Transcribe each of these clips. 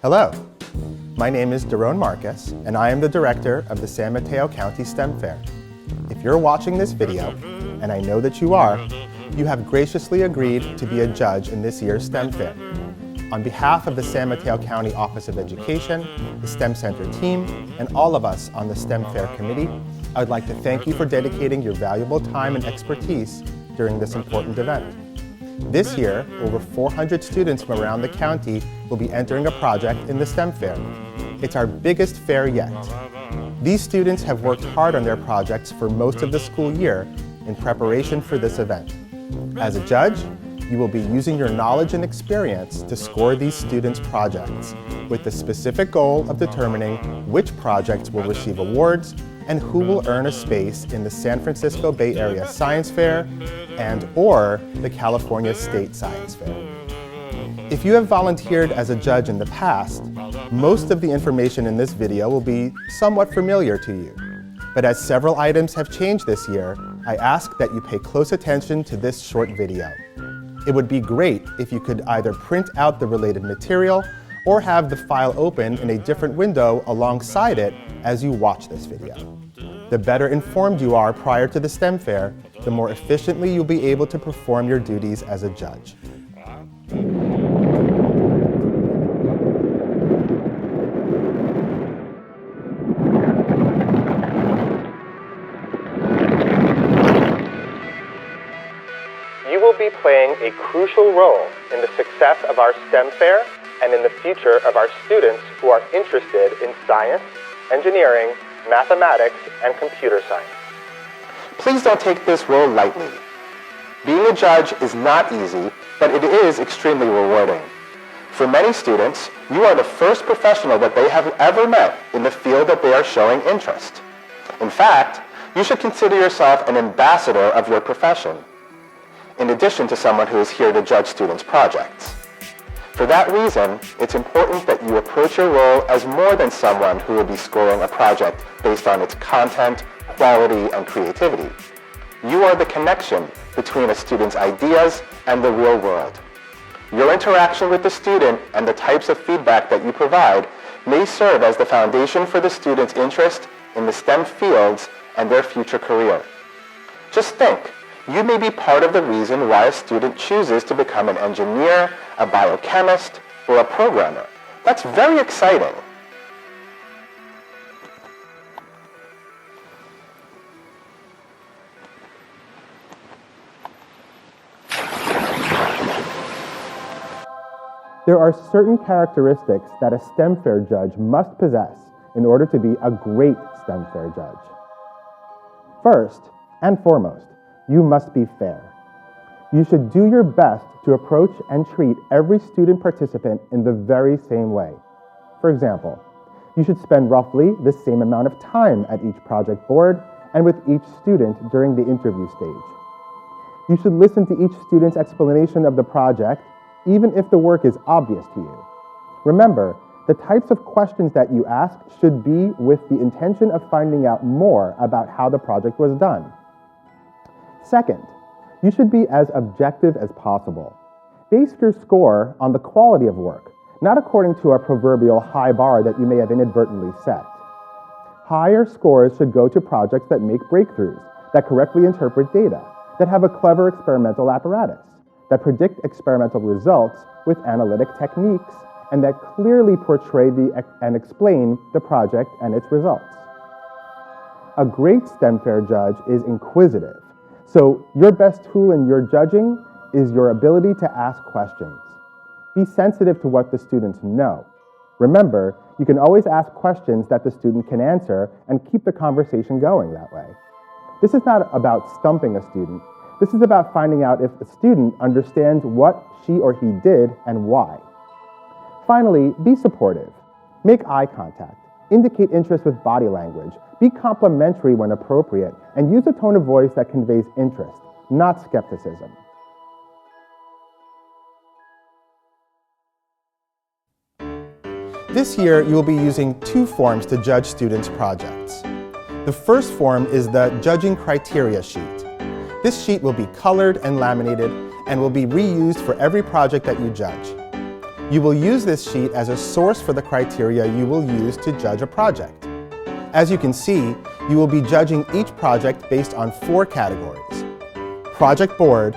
Hello, my name is Doron Markus, and I am the director of the San Mateo County STEM Fair. If you're watching this video, and I know that you are, you have graciously agreed to be a judge in this year's STEM Fair. On behalf of the San Mateo County Office of Education, the STEM Center team, and all of us on the STEM Fair committee, I would like to thank you for dedicating your valuable time and expertise during this important event. This year, over 400 students from around the county will be entering a project in the STEM Fair. It's our biggest fair yet. These students have worked hard on their projects for most of the school year in preparation for this event. As a judge, you will be using your knowledge and experience to score these students' projects, with the specific goal of determining which projects will receive awards and who will earn a space in the San Francisco Bay Area Science Fair and/or the California State Science Fair. If you have volunteered as a judge in the past, most of the information in this video will be somewhat familiar to you. But as several items have changed this year, I ask that you pay close attention to this short video. It would be great if you could either print out the related material or have the file open in a different window alongside it as you watch this video. The better informed you are prior to the STEM Fair, the more efficiently you'll be able to perform your duties as a judge. You will be playing a crucial role in the success of our STEM Fair and in the future of our students who are interested in science, engineering, mathematics, and computer science. Please don't take this role lightly. Being a judge is not easy, but it is extremely rewarding. For many students, you are the first professional that they have ever met in the field that they are showing interest. In fact, you should consider yourself an ambassador of your profession, in addition to someone who is here to judge students' projects. For that reason, it's important that you approach your role as more than someone who will be scoring a project based on its content, quality, and creativity. You are the connection between a student's ideas and the real world. Your interaction with the student and the types of feedback that you provide may serve as the foundation for the student's interest in the STEM fields and their future career. Just think. You may be part of the reason why a student chooses to become an engineer, a biochemist, or a programmer. That's very exciting. There are certain characteristics that a STEM Fair judge must possess in order to be a great STEM Fair judge. First and foremost, you must be fair. You should do your best to approach and treat every student participant in the very same way. For example, you should spend roughly the same amount of time at each project board and with each student during the interview stage. You should listen to each student's explanation of the project, even if the work is obvious to you. Remember, the types of questions that you ask should be with the intention of finding out more about how the project was done. Second, you should be as objective as possible. Base your score on the quality of work, not according to a proverbial high bar that you may have inadvertently set. Higher scores should go to projects that make breakthroughs, that correctly interpret data, that have a clever experimental apparatus, that predict experimental results with analytic techniques, and that clearly portray and explain the project and its results. A great STEM Fair judge is inquisitive. So your best tool in your judging is your ability to ask questions. Be sensitive to what the students know. Remember, you can always ask questions that the student can answer and keep the conversation going that way. This is not about stumping a student. This is about finding out if the student understands what she or he did and why. Finally, be supportive. Make eye contact. Indicate interest with body language. Be complimentary when appropriate, and use a tone of voice that conveys interest, not skepticism. This year, you will be using two forms to judge students' projects. The first form is the judging criteria sheet. This sheet will be colored and laminated and will be reused for every project that you judge. You will use this sheet as a source for the criteria you will use to judge a project. As you can see, you will be judging each project based on 4 categories: project board,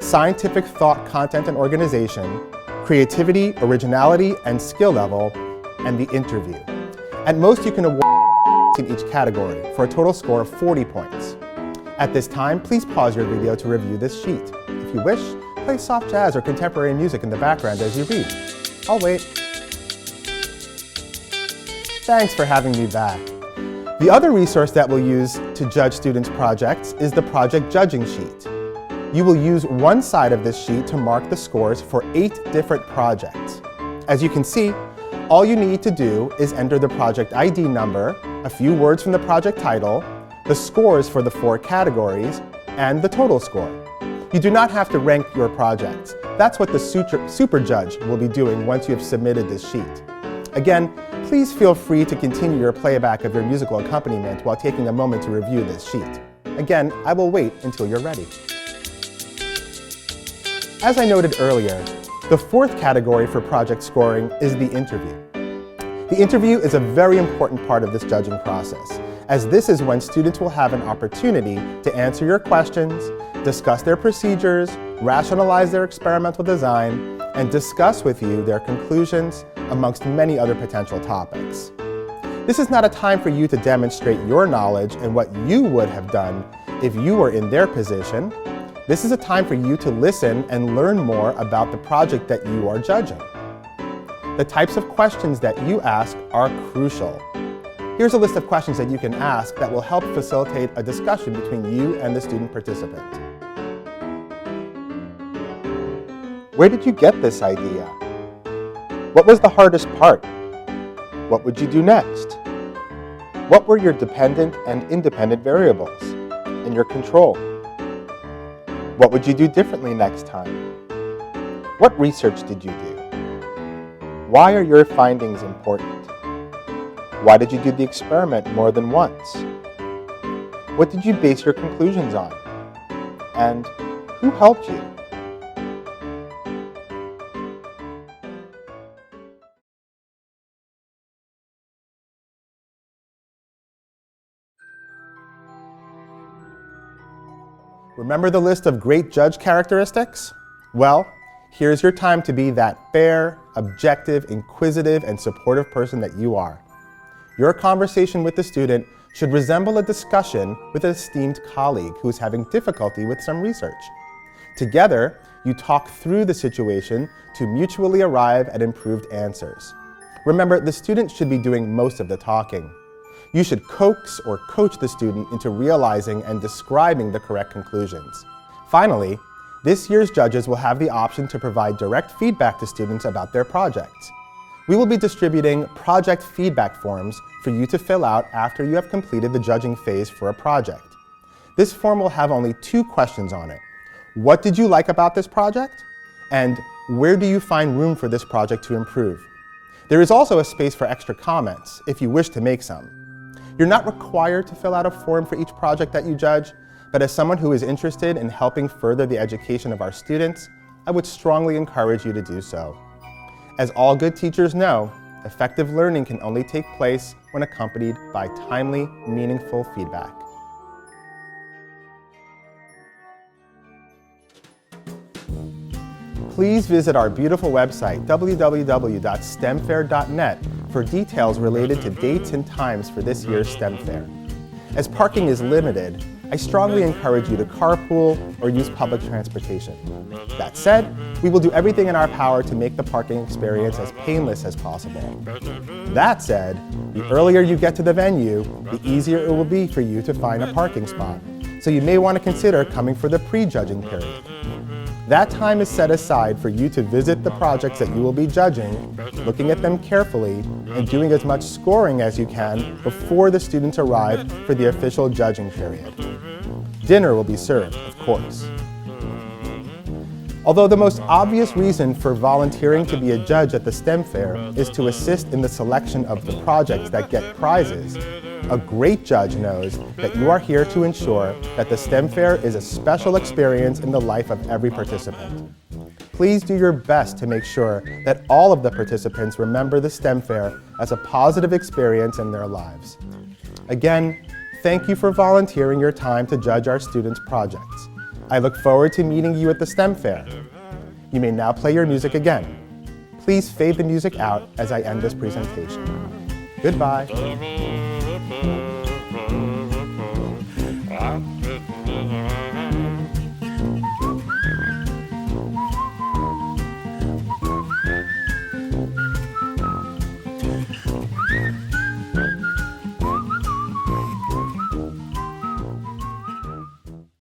scientific thought, content, and organization, creativity, originality, and skill level, and the interview. At most, you can award in each category for a total score of 40 points. At this time, please pause your video to review this sheet. If you wish, play soft jazz or contemporary music in the background as you read. I'll wait. Thanks for having me back. The other resource that we'll use to judge students' projects is the project judging sheet. You will use one side of this sheet to mark the scores for 8 different projects. As you can see, all you need to do is enter the project ID number, a few words from the project title, the scores for the 4 categories, and the total score. You do not have to rank your projects. That's what the super judge will be doing once you have submitted this sheet. Again, please feel free to continue your playback of your musical accompaniment while taking a moment to review this sheet. Again, I will wait until you're ready. As I noted earlier, the 4th category for project scoring is the interview. The interview is a very important part of this judging process, as this is when students will have an opportunity to answer your questions, discuss their procedures, rationalize their experimental design, and discuss with you their conclusions, amongst many other potential topics. This is not a time for you to demonstrate your knowledge and what you would have done if you were in their position. This is a time for you to listen and learn more about the project that you are judging. The types of questions that you ask are crucial. Here's a list of questions that you can ask that will help facilitate a discussion between you and the student participant. Where did you get this idea? What was the hardest part? What would you do next? What were your dependent and independent variables and your control? What would you do differently next time? What research did you do? Why are your findings important? Why did you do the experiment more than once? What did you base your conclusions on? And who helped you? Remember the list of great judge characteristics? Well, here's your time to be that fair, objective, inquisitive, and supportive person that you are. Your conversation with the student should resemble a discussion with an esteemed colleague who is having difficulty with some research. Together, you talk through the situation to mutually arrive at improved answers. Remember, the student should be doing most of the talking. You should coax or coach the student into realizing and describing the correct conclusions. Finally, this year's judges will have the option to provide direct feedback to students about their projects. We will be distributing project feedback forms for you to fill out after you have completed the judging phase for a project. This form will have only 2 questions on it. What did you like about this project? And where do you find room for this project to improve? There is also a space for extra comments if you wish to make some. You're not required to fill out a form for each project that you judge, but as someone who is interested in helping further the education of our students, I would strongly encourage you to do so. As all good teachers know, effective learning can only take place when accompanied by timely, meaningful feedback. Please visit our beautiful website, www.stemfair.net, for details related to dates and times for this year's STEM Fair. As parking is limited, I strongly encourage you to carpool or use public transportation. That said, we will do everything in our power to make the parking experience as painless as possible. That said, the earlier you get to the venue, the easier it will be for you to find a parking spot. So you may want to consider coming for the pre-judging period. That time is set aside for you to visit the projects that you will be judging, looking at them carefully, and doing as much scoring as you can before the students arrive for the official judging period. Dinner will be served, of course. Although the most obvious reason for volunteering to be a judge at the STEM Fair is to assist in the selection of the projects that get prizes, a great judge knows that you are here to ensure that the STEM Fair is a special experience in the life of every participant. Please do your best to make sure that all of the participants remember the STEM Fair as a positive experience in their lives. Again, thank you for volunteering your time to judge our students' projects. I look forward to meeting you at the STEM Fair. You may now play your music again. Please fade the music out as I end this presentation. Goodbye.